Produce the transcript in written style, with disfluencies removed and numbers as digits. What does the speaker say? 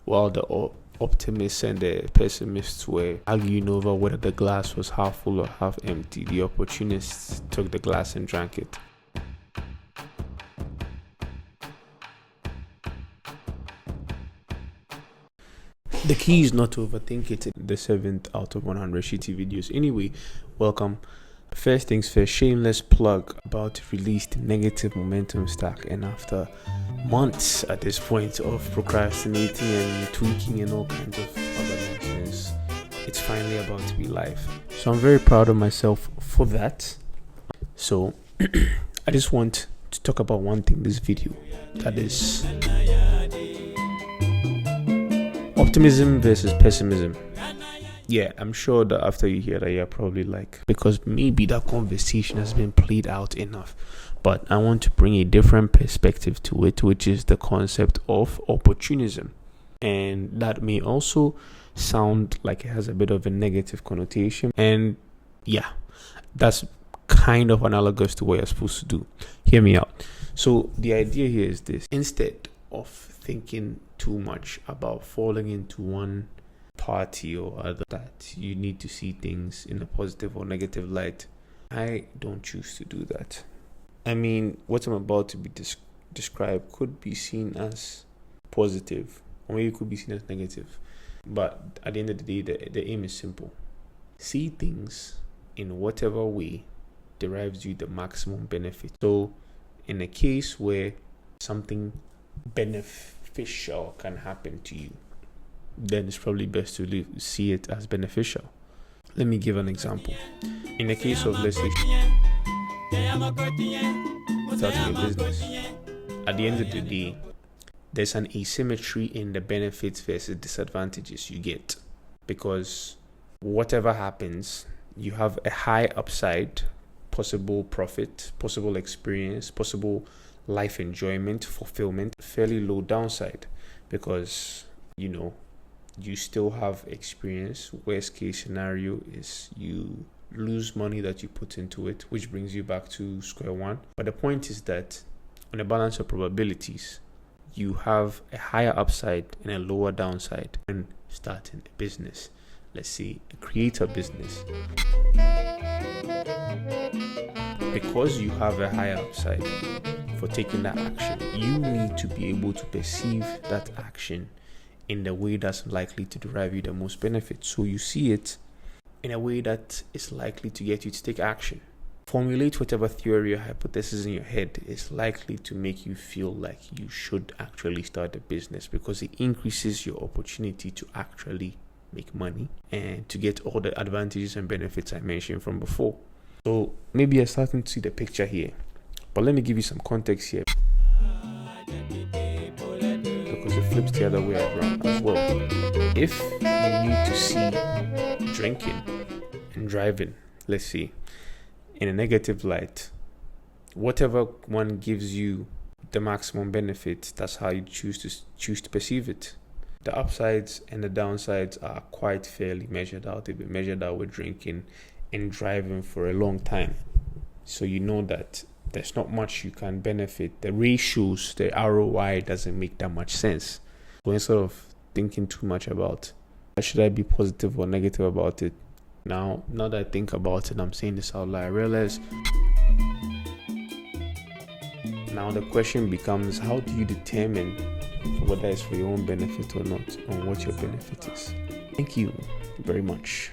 while the optimists and the pessimists were arguing over whether the glass was half full or half empty, the opportunists took the glass and drank it. The key is not to overthink it. The 7th out of 100 shitty videos. Anyway, welcome. First things first, shameless plug. About to release the negative momentum stack, and after months at this point of procrastinating and tweaking and all kinds of other nonsense, it's finally about to be live. So I'm very proud of myself for that. So I just want to talk about one thing this video, that is optimism versus pessimism. Yeah, I'm sure that after you hear that, you're probably like, because maybe that conversation has been played out enough. But I want to bring a different perspective to it, which is the concept of opportunism. And that may also sound like it has a bit of a negative connotation. And yeah, that's kind of analogous to what you're supposed to do. Hear me out. So the idea here is this: instead of thinking too much about falling into one party or other, that you need to see things in a positive or negative light, I don't choose to do that. I mean, what I'm about to be described could be seen as positive, or maybe it could be seen as negative. But at the end of the day, the aim is simple. See things in whatever way derives you the maximum benefit. So in a case where something beneficial can happen to you, then it's probably best to see it as beneficial. Let me give an example. In the case of, let's say, starting a business, at the end of the day, there's an asymmetry in the benefits versus disadvantages you get, because whatever happens, you have a high upside, possible profit, possible experience, possible life enjoyment, fulfillment, fairly low downside, because you still have experience. Worst case scenario is you lose money that you put into it, which brings you back to square one. But the point is that on a balance of probabilities, you have a higher upside and a lower downside when starting a business. Let's say a creator business. Because you have a higher upside for taking that action, you need to be able to perceive that action in the way that's likely to derive you the most benefit. So you see it in a way that is likely to get you to take action. Formulate whatever theory or hypothesis in your head is likely to make you feel like you should actually start a business, because it increases your opportunity to actually make money and to get all the advantages and benefits I mentioned from before. So maybe you're starting to see the picture here, but let me give you some context here, because it flips the other way around as well. If you need to see drinking and driving, let's see, in a negative light, whatever one gives you the maximum benefit, that's how you choose to perceive it. The upsides and the downsides are quite fairly measured out. They've been measured out with drinking and driving for a long time. So you know that there's not much you can benefit. The ratios, the ROI doesn't make that much sense. So instead of thinking too much about, should I be positive or negative about it? Now that I think about it, I'm saying this out loud, I realize now the question becomes, how do you determine whether it's for your own benefit or not, and what your benefit is? Thank you very much.